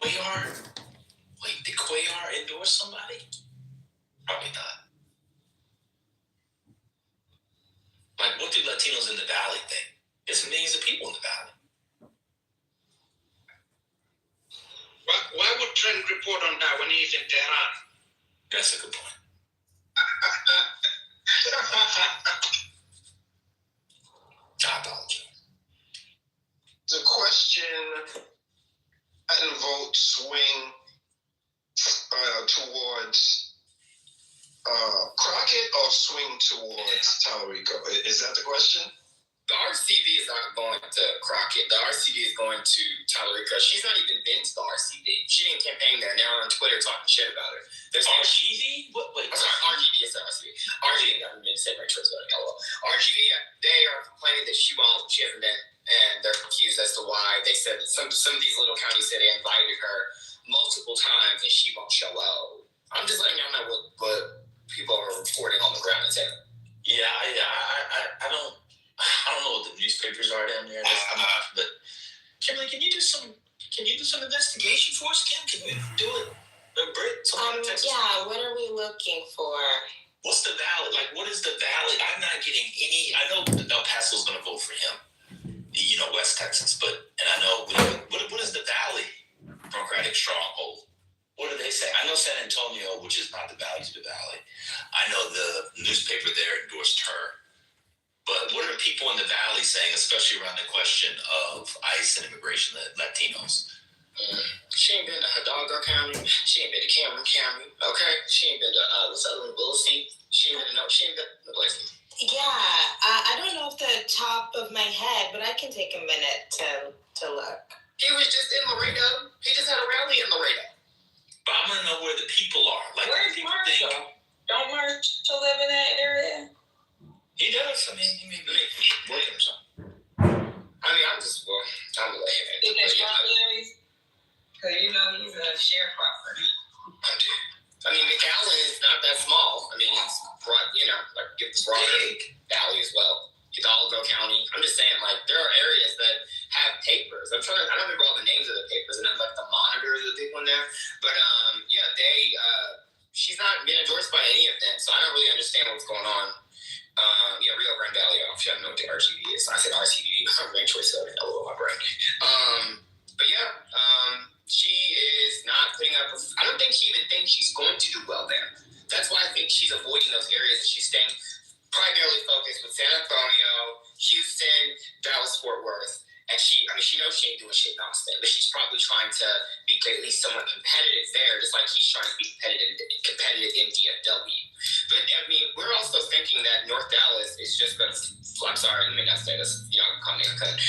Cuellar? Wait, did Cuellar endorse somebody? Probably not. Like, what do Latinos in the Valley think? There's millions of people in the Valley. Why would Trent report on that when he's in Tehran? That's a good point. I apologize. The question and vote swing towards Crockett or swing towards Tallarico? Is that the question? The RCV is not going to Crockett. The RCV is going to Tallarico. She's not even been to the RCV. She didn't campaign there. Now on Twitter talking shit about her. There's RGV? What? Wait, I'm sorry, RGV is the RCV. RGV, I haven't been to say my choice about it. RGV, they are complaining that she hasn't been, and they're confused as to why. They said that some of these little counties said they invited her multiple times and she won't show up. I'm just letting y'all know what people are reporting on the ground in Taylor. Yeah, I don't know what the newspapers are down there. But Kimberly, can you do some investigation for us, Kim? Can we do it? Yeah, what are we looking for? What's the Valley? Like, what is the Valley? I'm not getting any. I know El Paso's going to vote for him. West Texas, and I know what is the Valley Democratic stronghold? What do they say? I know San Antonio, which is not the Valley, to the Valley. I know the newspaper there endorsed her. But what are people in the Valley saying, especially around the question of ICE and immigration, Latinos? She ain't been to Hidalgo County. She ain't been to Cameron County. Okay, she ain't been to Southern Williston. She ain't been to places. Yeah, I don't know off the top of my head, but I can take a minute to look. He was just in Laredo. He just had a rally in Laredo. But I want to know where the people are. Like, where's people Marshall? Don't Marshall live in that area? He does. I mean, he may be working or something. I mean, I'm just going to let him answer. In the strawberries? Because he's a sharecropper. I do. I mean, McAllen is not that small. I mean, it's broad, give the broader valley as well. Hidalgo County. I'm just saying, there are areas that have papers. I don't remember all the names of the papers, and then the Monitor is a big one there. But she's not been endorsed by any of them, so I don't really understand what's going on. Rio Grande Valley. I don't know what the RCV is. I said RCV. Rank choice of LO my brain. She is not putting up. I don't think she even thinks she's going to do well there. That's why I think she's avoiding those areas. She's staying primarily focused with San Antonio, Houston, Dallas, Fort Worth, and she knows she ain't doing shit in Austin, but she's probably trying to be at least somewhat competitive there, just like he's trying to be competitive in DFW. But I mean, we're also thinking that North Dallas is just going to. I'm sorry, let me not say this. Call me uncut.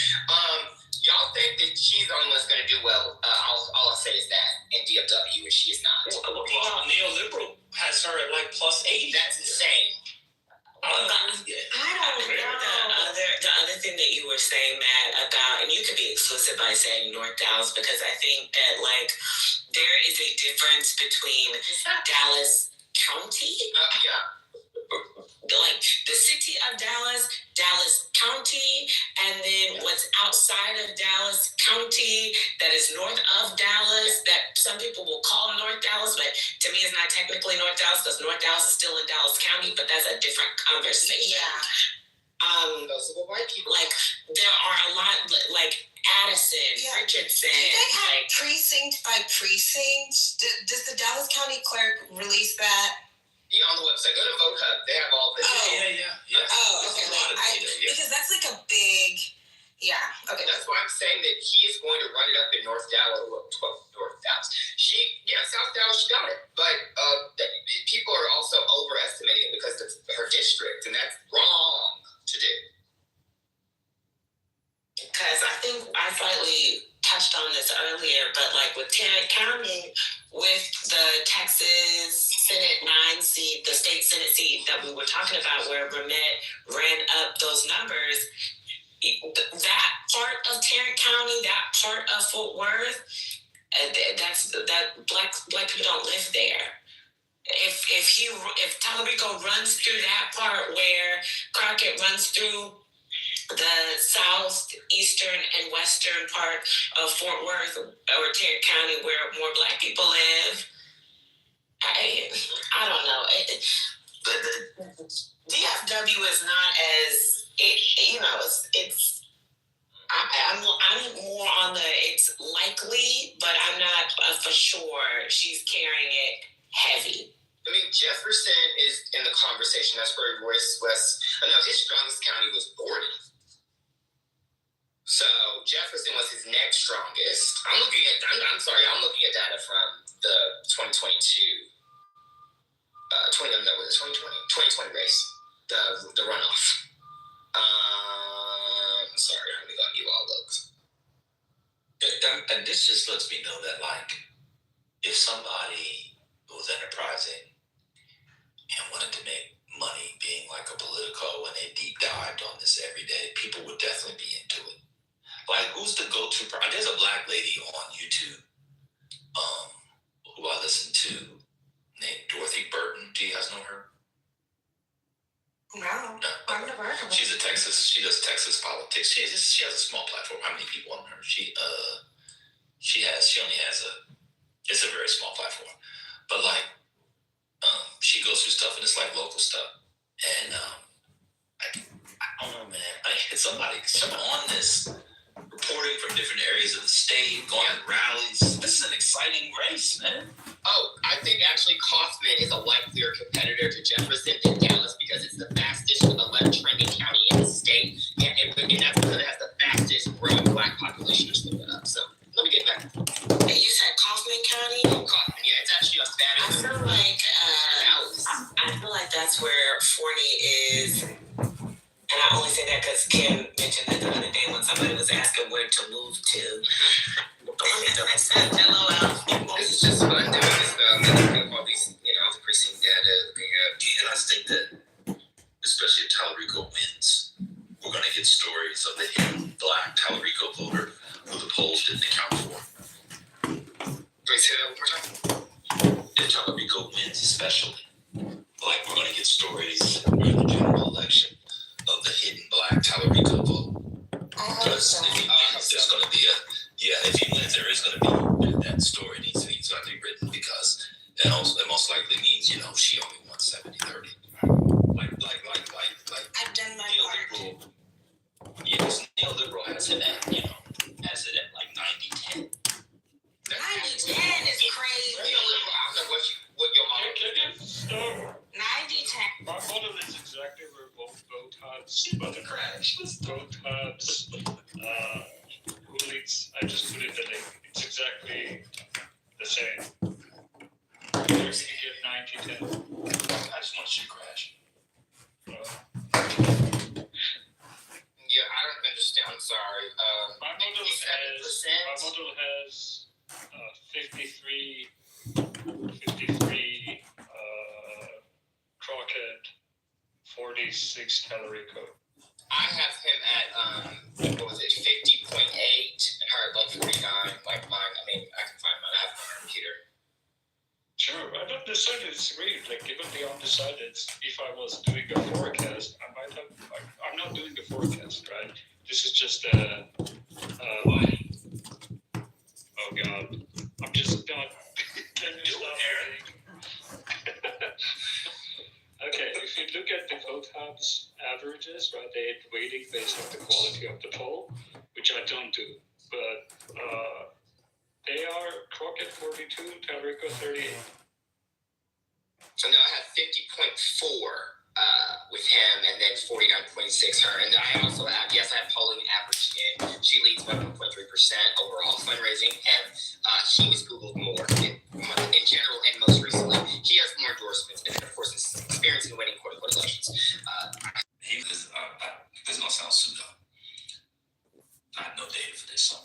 Y'all think that she's the only one's going to do well? All I'll say is that in DFW, and she is not. Well, neoliberal has her at plus 80. That's insane. I don't know. The other thing that you were saying, Matt, about, and you could be explicit by saying North Dallas, because I think that there is a difference between Dallas County. The city of Dallas, Dallas County, and then what's outside of Dallas County that is north of Dallas that some people will call North Dallas, but to me it's not technically North Dallas because North Dallas is still in Dallas County, but that's a different conversation. Yeah. Those are the white people. There are a lot, Addison, Richardson. Do they have precinct by precinct? Does the Dallas County clerk release that? Yeah, on the website. Go to Vote Hub. They have all the Yeah. Oh, okay. Because that's a big. Yeah. Okay. That's why I'm saying that he is going to run it up in North Dallas. North Dallas. South Dallas, she got it. But people are also overestimating it because it's her district, and that's wrong to do. Because I think I slightly touched on this earlier, but with Tarrant County, with the Texas Senate 9 seat, the state Senate seat that we were talking about, where Burnett ran up those numbers, that part of Tarrant County, that part of Fort Worth, that black people don't live there. If Tallarico runs through that part where Crockett runs through the southeastern and western part of Fort Worth or Tarrant County where more Black people live. I don't know. The DFW is not as it's. I'm more on the it's likely, but I'm not for sure she's carrying it heavy. I mean, Jefferson is in the conversation. That's where Royce West. No, his strongest county was Borden. So Jefferson was his next strongest. I'm looking at data from the 2022. 2020 race, the runoff. Sorry, I'm gonna give all looks. And this just lets me know that, like, if somebody was enterprising and wanted to make money being like a Politico and they deep dived on this every day, people would definitely be into it. Like, who's the go-to? There's a Black lady on YouTube who I listen to named Dorothy Burton. Do you guys know her? No, I've never heard of it. She does Texas politics. She has a small platform. How many people on her? She only has it's a very small platform. But like, she goes through stuff and it's like local stuff. And I don't know, man. Somebody on this reporting from different areas of the state, going to rallies. This is an exciting race, man. Oh, I think actually Kaufman is a likelier competitor to Jefferson than Dallas because it's the fastest left trending county in the state, and that's because it has the fastest growing Black population. Just look it up. So let me get back. And you said Kaufman County? Kaufman, yeah, it's actually a bad. I feel like that's where Forney is. And I only say that because Kim mentioned that the other day when somebody was asking where to move to. I said, LOL. This is just fun doing this. Looking up all these, the precinct data. And I think that, especially if Talarico wins, we're going to get stories of the hidden Black Talarico voter who the polls didn't account for. Wait, say that one more time. If Talarico wins, especially, like, we're going to get stories in the general election of the hidden Black Talarico vote. Because there's going to be if he wins, there is going to be that story needs to be written because it most likely means she only won 70-30. Like I've done my part. Neoliberal has it at like 90-10. 90-10 is crazy. I don't know what your model is. 90-10. My model is exactly where both hubs, About to crash. who leads, I just put in the link. It's exactly the same. You give 90-10. I just want you to crash. Yeah, I don't understand. I'm sorry. My model has 53 Crockett, 46 Talarico. I have him at 50.8 and her at 49. Like mine, I mean, I can find mine. I have it on my computer. Sure, I don't necessarily disagree. Like, given the undecided, if I was doing a forecast, I might have. I'm not doing the forecast, right? This is just oh God, I'm just not. Okay, if you look at the vote hubs averages, right, they had weighting based on the quality of the poll, which I don't do, but they are Crockett 42, Talarico 38. So now I have 50.4 with him, and then 49.6 her. And I also have, I have polling average in. She leads by 1.3% overall fundraising, and she was Googled more in general and most recently. She has more endorsements, and of course, is experiencing winning quote-unquote elections. This is gonna sound pseudo. I have no data for this, so